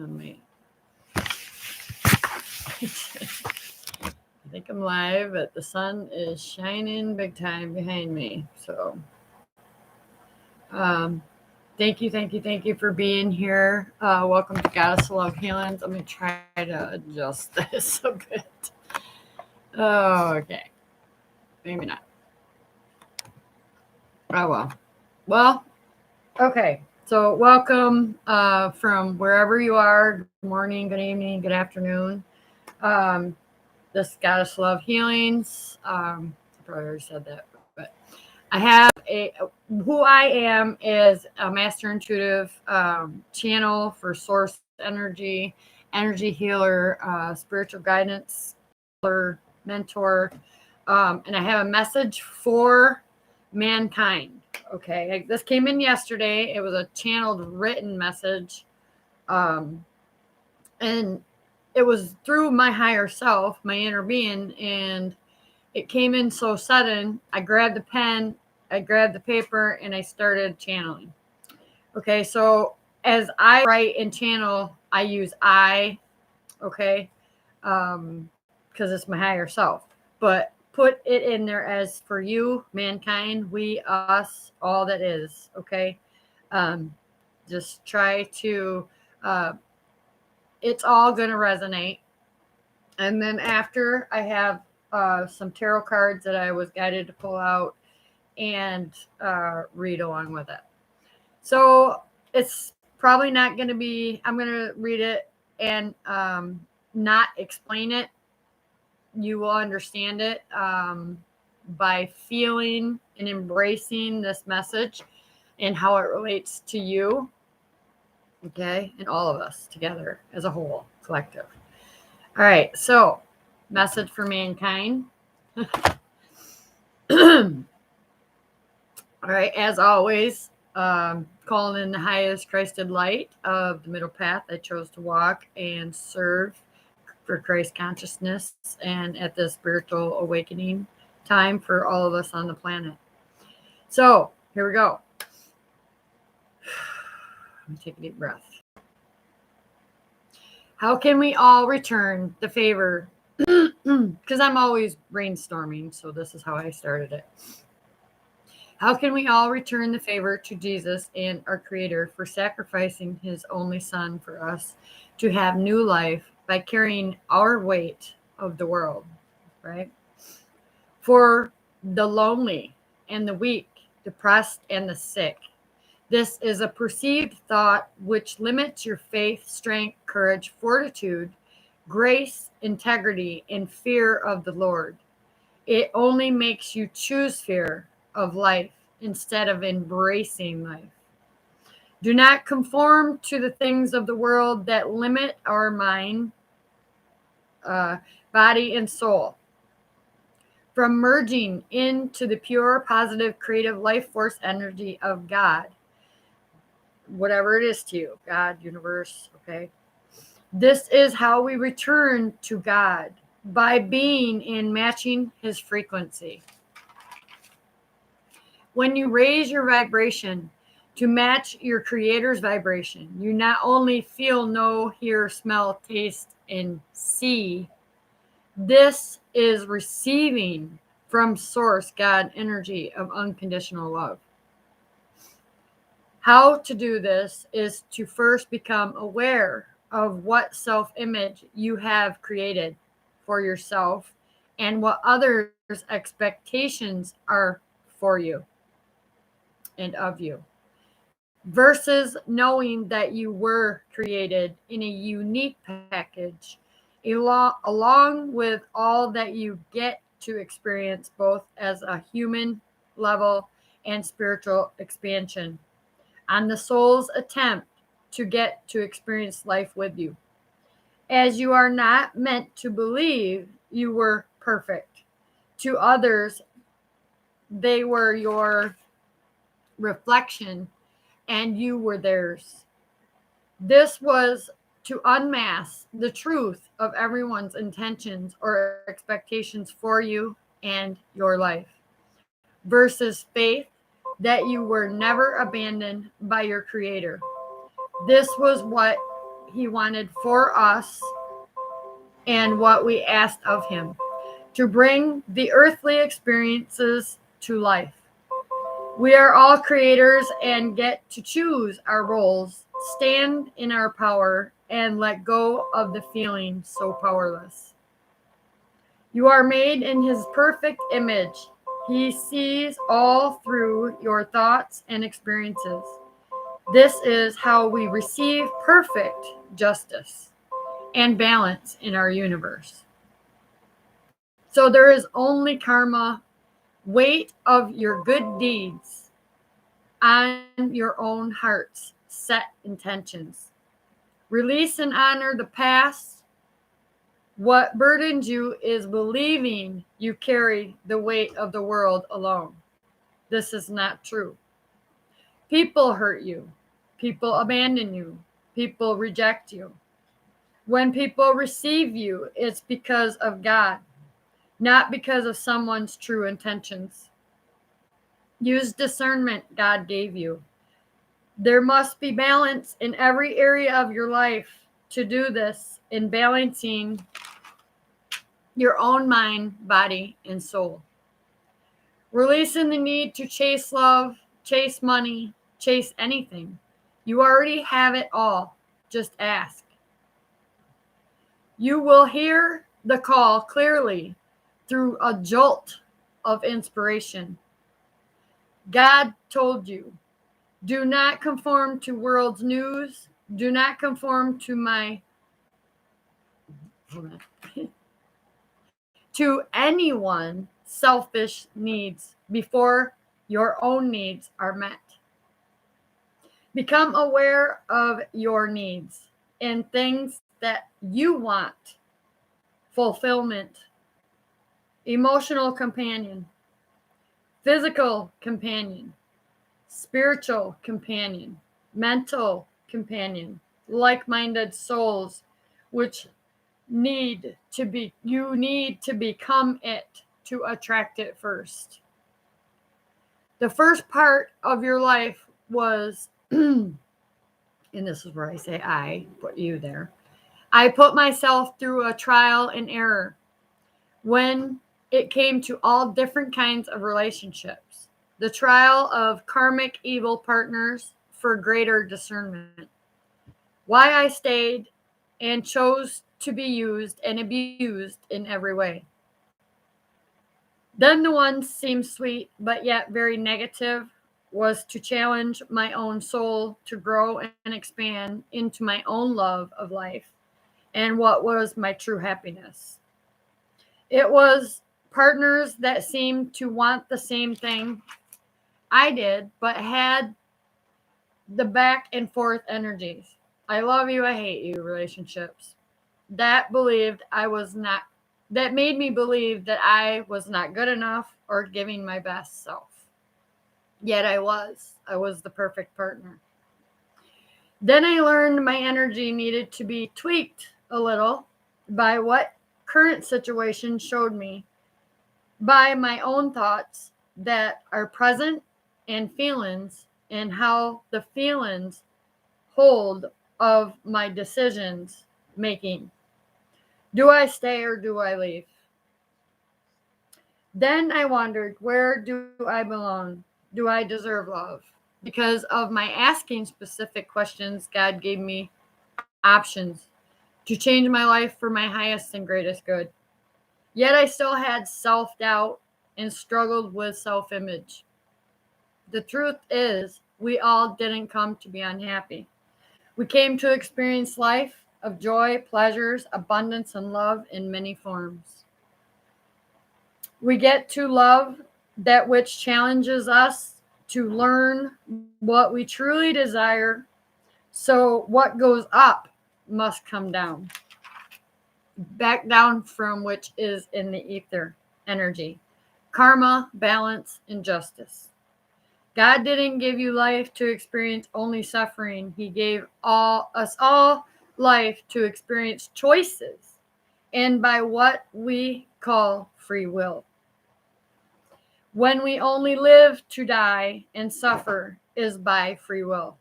me. I think I'm live, but the sun is shining big time behind me. So, thank you for being here. Welcome to Goddess of Love Healings. I'm going to try to adjust this a bit. Oh, okay. Maybe not. Oh, well. Well, okay. So welcome from wherever you are. Good morning, good evening, good afternoon. This Goddess of Love Healings. I probably already said that, but I have who I am is a master intuitive channel for source energy, energy healer, spiritual guidance, mentor, and I have a message for mankind. Okay, this came in yesterday. It was a channeled written message, and it was through my higher self, my inner being, and it came in so sudden. I grabbed the pen, I grabbed the paper, and I started channeling. Okay, so as I write and channel, I use I, okay, because it's my higher self. But put it in there as for you, mankind, we, us, all that is, okay? Just try to, it's all going to resonate. And then after, I have some tarot cards that I was guided to pull out and read along with it. So it's probably not going to be, I'm going to read it and not explain it. You will understand it by feeling and embracing this message and how it relates to you, okay, and all of us together as a whole, collective. All right, so message for mankind. All right, as always, calling in the highest Christed light of the middle path I chose to walk and serve for Christ consciousness and at the spiritual awakening time for all of us on the planet. So here we go. Let me take a deep breath. How can we all return the favor? Because I'm always brainstorming, so this is how I started it. How can we all return the favor to Jesus and our Creator for sacrificing His only Son for us to have new life by carrying our weight of the world, right? For the lonely and the weak, depressed and the sick. This is a perceived thought which limits your faith, strength, courage, fortitude, grace, integrity, and fear of the Lord. It only makes you choose fear of life instead of embracing life. Do not conform to the things of the world that limit our mind, body, and soul from merging into the pure, positive, creative life force energy of God. Whatever it is to you, God, universe, okay? This is how we return to God, by being in matching His frequency. When you raise your vibration to match your Creator's vibration, you not only feel, know, hear, smell, taste, and see. This is receiving from Source, God, energy of unconditional love. How to do this is to first become aware of what self-image you have created for yourself and what others' expectations are for you and of you, versus knowing that you were created in a unique package along with all that you get to experience both as a human level and spiritual expansion on the soul's attempt to get to experience life with you. As you are not meant to believe you were perfect. To others, they were your reflection and you were theirs. This was to unmask the truth of everyone's intentions or expectations for you and your life, versus faith that you were never abandoned by your Creator. This was what he wanted for us and what we asked of him to bring the earthly experiences to life. We are all creators and get to choose our roles, stand in our power, and let go of the feeling so powerless. You are made in his perfect image. He sees all through your thoughts and experiences. This is how we receive perfect justice and balance in our universe. So there is only karma, weight of your good deeds on your own heart's set intentions. Release and honor the past. What burdens you is believing you carry the weight of the world alone. This is not true. People hurt you. People abandon you. People reject you. When people receive you, it's because of God, not because of someone's true intentions. Use discernment God gave you. There must be balance in every area of your life. To do this, in balancing your own mind, body, and soul. Releasing the need to chase love, chase money, chase anything. You already have it all. Just ask. You will hear the call clearly through a jolt of inspiration. God told you, do not conform to world's news. Do not conform to to anyone's selfish needs before your own needs are met. Become aware of your needs and things that you want. Fulfillment, emotional companion, physical companion, spiritual companion, mental companion, like-minded souls, which you need to become it to attract it first. The first part of your life was, and this is where I say I put you there. I put myself through a trial and error when it came to all different kinds of relationships. The trial of karmic evil partners for greater discernment. Why I stayed and chose to be used and abused in every way. Then the one seemed sweet, but yet very negative, was to challenge my own soul to grow and expand into my own love of life and what was my true happiness. It was partners that seemed to want the same thing I did, but had the back and forth energies. I love you, I hate you relationships. That made me believe that I was not good enough or giving my best self. Yet I was the perfect partner. Then I learned my energy needed to be tweaked a little by what current situation showed me, by my own thoughts that are present and feelings, and how the feelings hold of my decisions making. Do I stay or do I leave? Then I wondered, where do I belong? Do I deserve love? Because of my asking specific questions, God gave me options to change my life for my highest and greatest good. Yet I still had self-doubt and struggled with self-image. The truth is, we all didn't come to be unhappy. We came to experience life of joy, pleasures, abundance, and love in many forms. We get to love that which challenges us to learn what we truly desire. So what goes up must come down. Back down from which is in the ether energy. Karma, balance, and justice. God didn't give you life to experience only suffering. He gave us all life to experience choices, and by what we call free will. When we only live to die and suffer is by free will.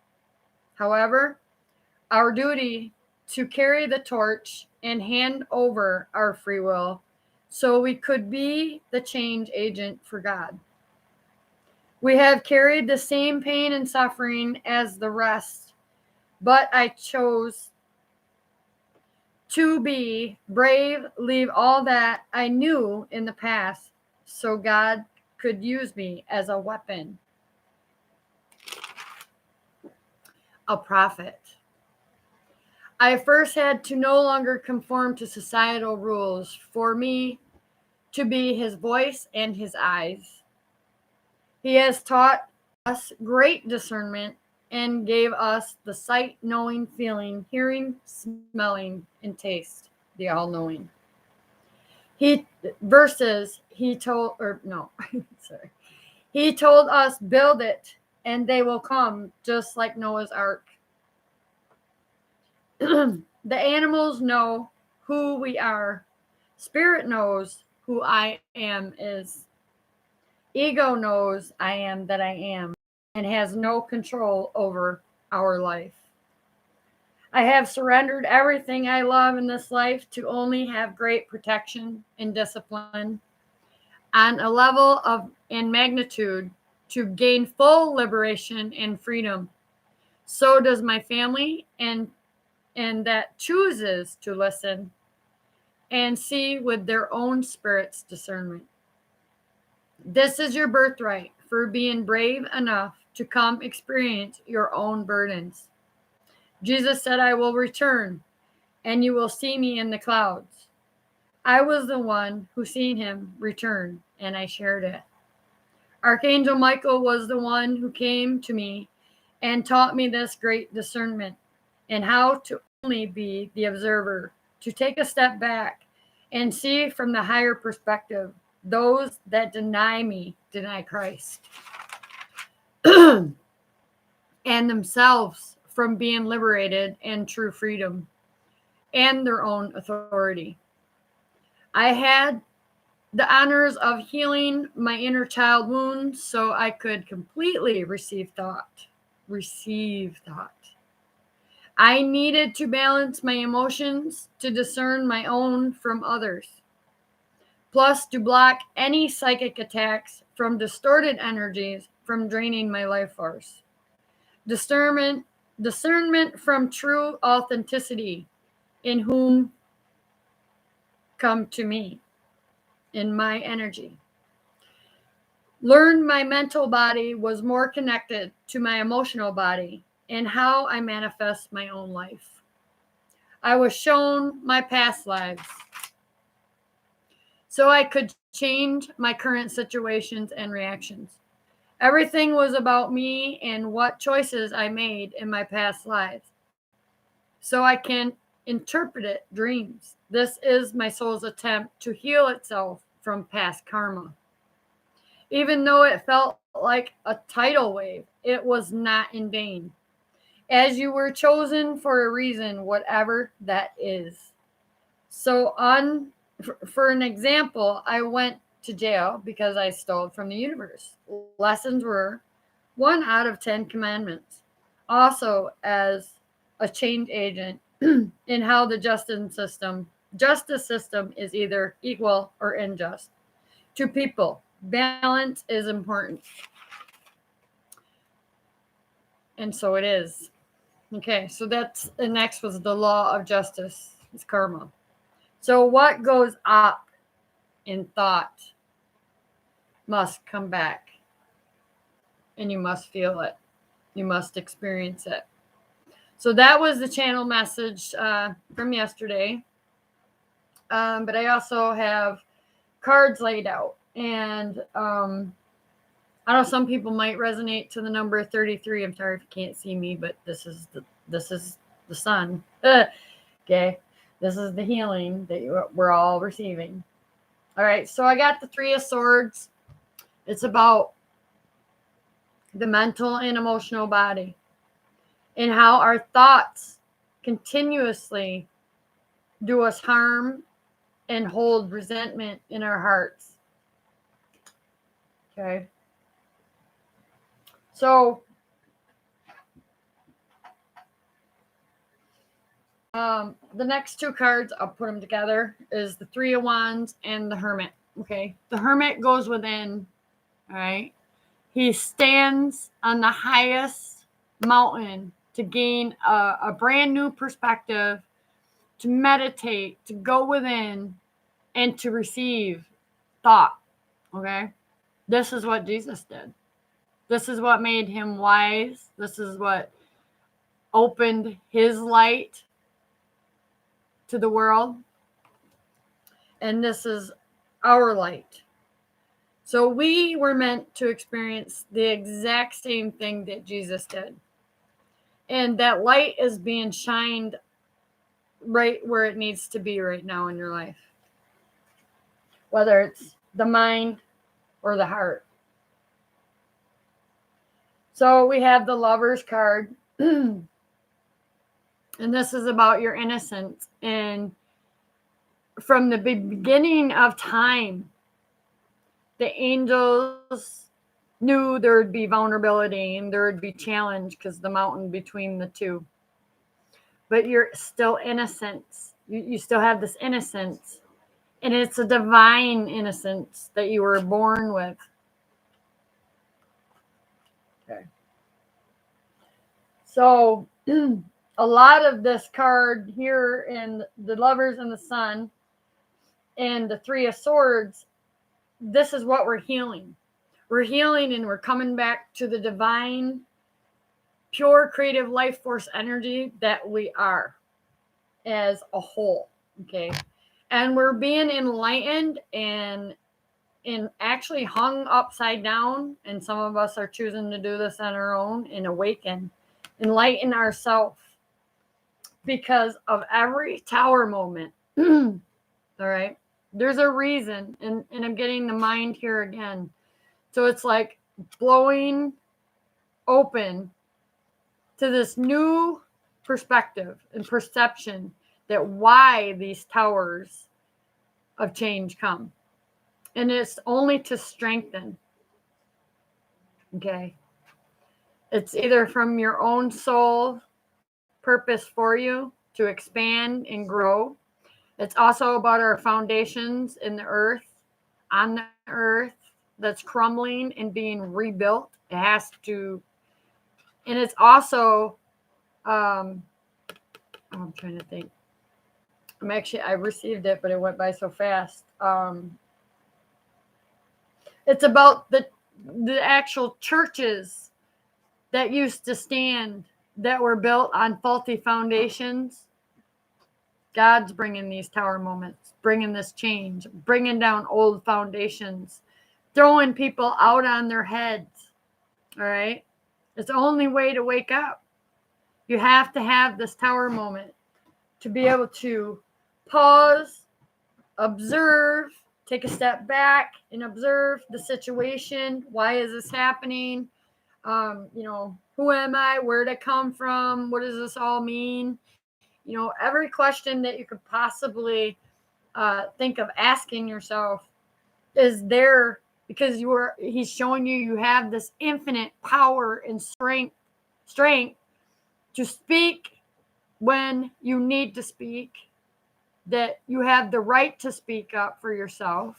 However, our duty to carry the torch and hand over our free will so we could be the change agent for God. We have carried the same pain and suffering as the rest, but I chose to be brave, leave all that I knew in the past so God could use me as a weapon, a prophet. I first had to no longer conform to societal rules for me to be his voice and his eyes. He has taught us great discernment and gave us the sight, knowing, feeling, hearing, smelling, and taste, the all knowing. He told, or no, sorry. He told us, build it and they will come, just like Noah's Ark. The animals know who we are. Spirit knows who I am is. Ego knows I am that I am and has no control over our life. I have surrendered everything I love in this life to only have great protection and discipline on a level of and magnitude to gain full liberation and freedom. So does my family and that chooses to listen and see with their own spirit's discernment. This is your birthright for being brave enough to come experience your own burdens. Jesus said, I will return and you will see me in the clouds. I was the one who seen him return and I shared it. Archangel Michael was the one who came to me and taught me this great discernment and how to only be the observer, to take a step back and see from the higher perspective. Those that deny me deny Christ and themselves from being liberated and true freedom and their own authority. I had the honors of healing my inner child wounds so I could completely receive thought. I needed to balance my emotions to discern my own from others. Plus, to block any psychic attacks from distorted energies from draining my life force. Discernment from true authenticity in whom come to me, in my energy. Learned my mental body was more connected to my emotional body and how I manifest my own life. I was shown my past lives so I could change my current situations and reactions. Everything was about me and what choices I made in my past lives. So I can interpret dreams. This is my soul's attempt to heal itself from past karma. Even though it felt like a tidal wave, it was not in vain. As you were chosen for a reason, whatever that is. So for an example, I went to jail because I stole from the universe. Lessons were 1 out of 10 commandments. Also, as a change agent in how the justice system is either equal or unjust. To people, balance is important. And so it is. Okay, so the next was the law of justice. It's karma. So what goes up in thought must come back. And you must feel it. You must experience it. So that was the channel message from yesterday. But I also have cards laid out. And I know some people might resonate to the number 33. I'm sorry if you can't see me, but this is the sun. Okay. This is the healing that we're all receiving. All right. So I got the 3 of Swords. It's about the mental and emotional body and how our thoughts continuously do us harm and hold resentment in our hearts. Okay. So The next two cards, I'll put them together, is the Three of Wands and the Hermit. Okay. The Hermit goes within. All right. He stands on the highest mountain to gain a brand new perspective, to meditate, to go within, and to receive thought. Okay. This is what Jesus did. This is what made him wise. This is what opened his light to the world. And this is our light. So we were meant to experience the exact same thing that Jesus did. And that light is being shined right where it needs to be right now in your life, whether it's the mind or the heart. So we have the Lover's card. And this is about your innocence. And from the beginning of time, the angels knew there would be vulnerability and there would be challenge because the mountain between the two. But you're still innocent. You still have this innocence. And it's a divine innocence that you were born with. Okay. So a lot of this card here in the Lovers and the Sun and the Three of Swords, this is what we're healing. We're healing and we're coming back to the divine, pure, creative life force energy that we are as a whole. Okay. And we're being enlightened and actually hung upside down. And some of us are choosing to do this on our own and awaken, enlighten ourselves because of every tower moment. All right. There's a reason. And I'm getting the mind here again. So it's like blowing open to this new perspective and perception that why these towers of change come. And it's only to strengthen. Okay. It's either from your own soul purpose for you to expand and grow. It's also about our foundations in the earth, on the earth that's crumbling and being rebuilt. It has to, and it's also, I'm trying to think. I received it, but it went by so fast. It's about the actual churches that used to stand that were built on faulty foundations. God's bringing these tower moments, bringing this change, bringing down old foundations, throwing people out on their heads. All right. It's the only way to wake up. You have to have this tower moment to be able to pause, observe, take a step back and observe the situation. Why is this happening? Who am I? Where did I come from? What does this all mean? Every question that you could possibly think of asking yourself is there because he's showing you have this infinite power and strength to speak when you need to speak, that you have the right to speak up for yourself.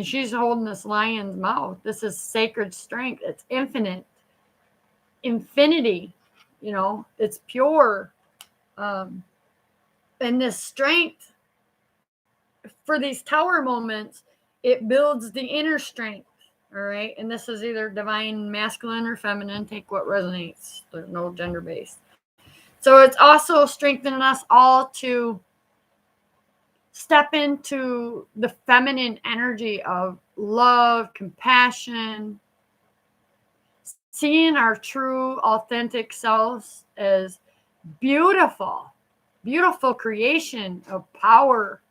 She's holding this lion's mouth. This is sacred strength. It's infinite. Infinity. It's pure. And this strength for these tower moments, it builds the inner strength. All right. And this is either divine masculine or feminine. Take what resonates. There's no gender based. So it's also strengthening us all to step into the feminine energy of love, compassion, seeing our true, authentic selves as beautiful creation of power,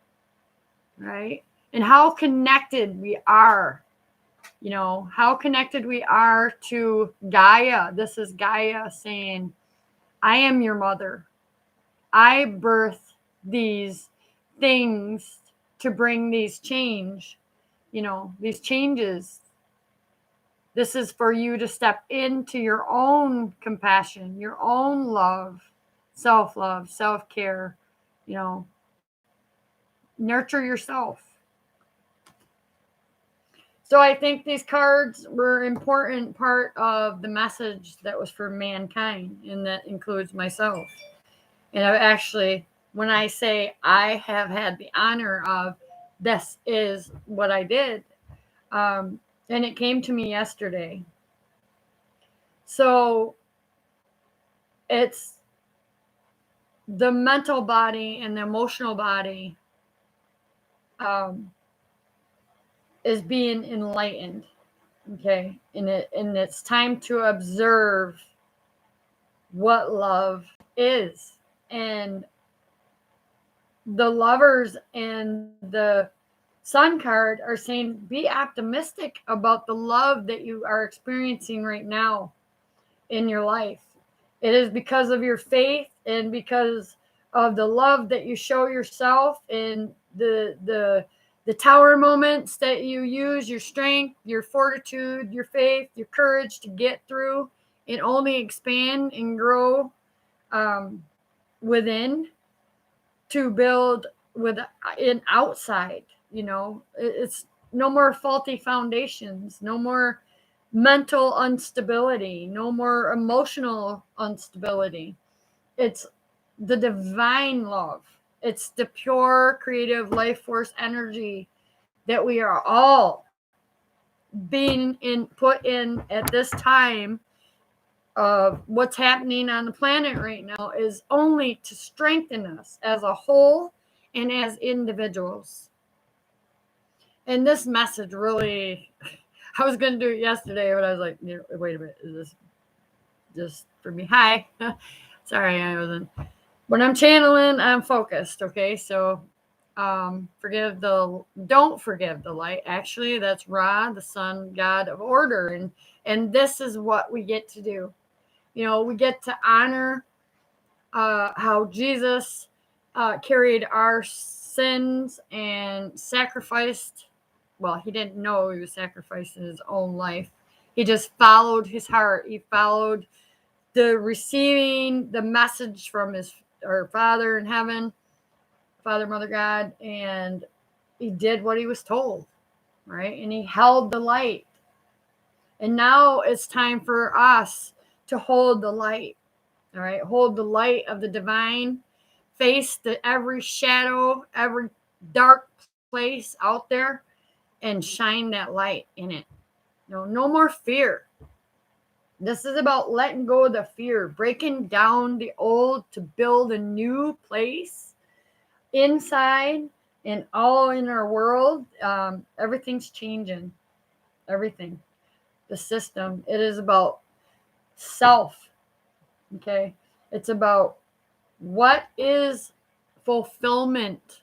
right? And how connected we are, how connected we are to Gaia. This is Gaia saying, I am your mother. I birth these things to bring these these changes. This is for you to step into your own compassion, your own love, self-care, you know, nurture yourself. So I think these cards were an important part of the message that was for mankind, and that includes myself. And I actually, when I say I have had the honor of, this is what I did, and it came to me yesterday. So it's the mental body and the emotional body um, is being enlightened. Okay, and it's time to observe what love is. And the lovers and the sun card are saying, be optimistic about the love that you are experiencing right now in your life. It is because of your faith and because of the love that you show yourself, and the tower moments that you use your strength, your fortitude, your faith, your courage to get through and only expand and grow within, to build with an outside. It's no more faulty foundations, no more mental instability, no more emotional instability. It's the divine love. It's the pure creative life force energy that we are all being put in at this time of what's happening on the planet right now, is only to strengthen us as a whole and as individuals. And this message really, I was going to do it yesterday, but I was like, wait a minute, is this just for me? Hi. Sorry, I wasn't. When I'm channeling, I'm focused. Okay. So don't forgive the light. Actually, that's Ra, the sun god of order. And this is what we get to do. We get to honor how Jesus carried our sins and sacrificed. Well, he didn't know he was sacrificing his own life. He just followed his heart. He followed the receiving the message from our Father in heaven, Father, Mother, God, and he did what he was told, right? And he held the light. And now it's time for us to hold the light, all right? Hold the light of the divine, face every shadow, every dark place out there, and shine that light in it. No more fear. This is about letting go of the fear, breaking down the old to build a new place inside and all in our world. Everything's changing. Everything. The system. It is about self. Okay. It's about what is fulfillment.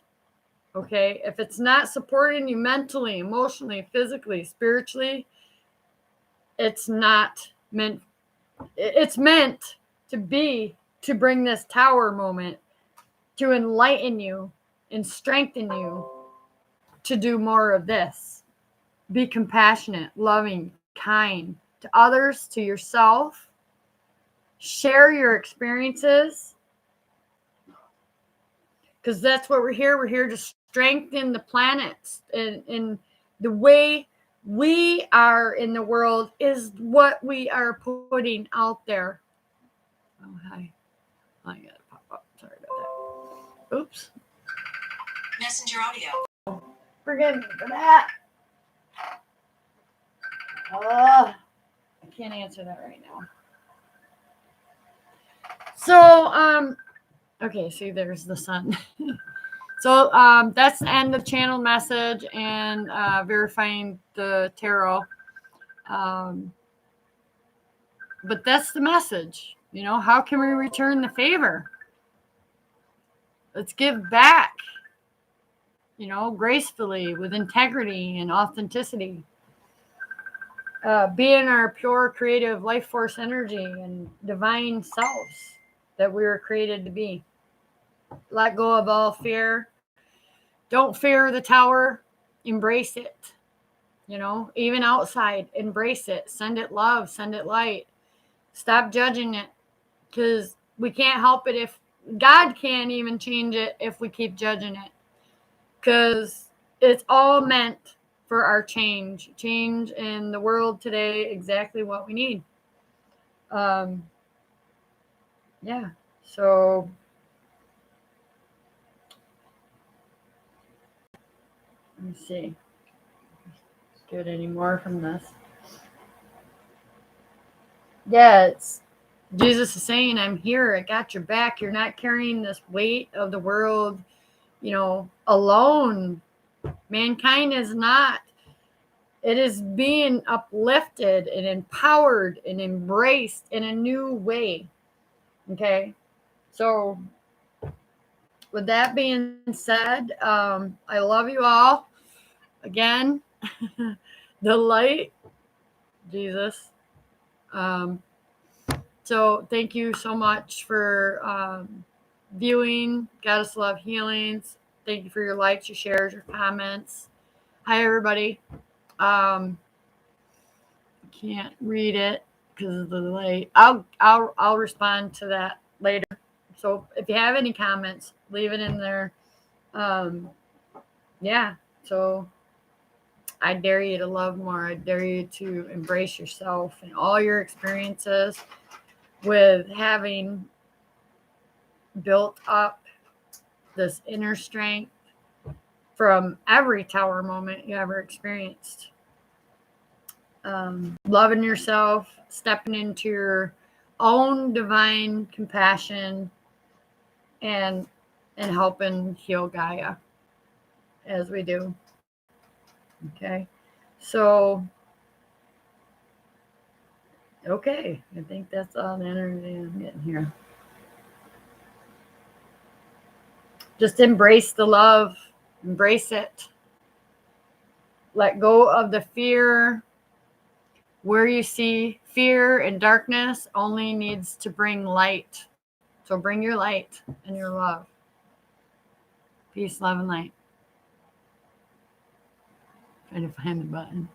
Okay. If it's not supporting you mentally, emotionally, physically, spiritually, it's not meant. It's meant to bring this tower moment to enlighten you and strengthen you to do more of this. Be compassionate, loving, kind to others, to yourself. Share your experiences, because that's what we're here. We're here to strengthen the planets, and the way we are in the world is what we are putting out there. Oh, hi. I got to pop up. Sorry about that. Oops. Messenger audio. Forgive me for that. I can't answer that right now. So, okay, see, there's the sun. So, that's the end of channel message and verifying the tarot. But that's the message. How can we return the favor? Let's give back, gracefully, with integrity and authenticity. Being our pure, creative, life force energy and divine selves that we were created to be. Let go of all fear. Don't fear the tower. Embrace it. even outside, embrace it, send it love, send it light, stop judging it, because we can't help it. If God can't even change it if we keep judging it, because it's all meant for our change in the world today, exactly what we need. Yeah, so let me see, get any more from this. Yeah, it's Jesus is saying, I'm here, I got your back. You're not carrying this weight of the world, alone. Mankind is not. It is being uplifted and empowered and embraced in a new way. Okay. So, with that being said, I love you all. Again, the light, Jesus. Um, so, thank you so much for viewing Goddess Love Healings. Thank you for your likes, your shares, your comments. Hi, everybody. Can't read it because of the delay. I'll respond to that later. So if you have any comments, leave it in there. Yeah. So I dare you to love more. I dare you to embrace yourself and all your experiences with having built up this inner strength from every tower moment you ever experienced. Loving yourself, stepping into your own divine compassion, and helping heal Gaia as we do. Okay, so okay, I think that's all the energy I'm getting here. Just embrace the love, embrace it. Let go of the fear. Where you see fear and darkness only needs to bring light. So bring your light and your love. Peace, love, and light. Trying to find the button.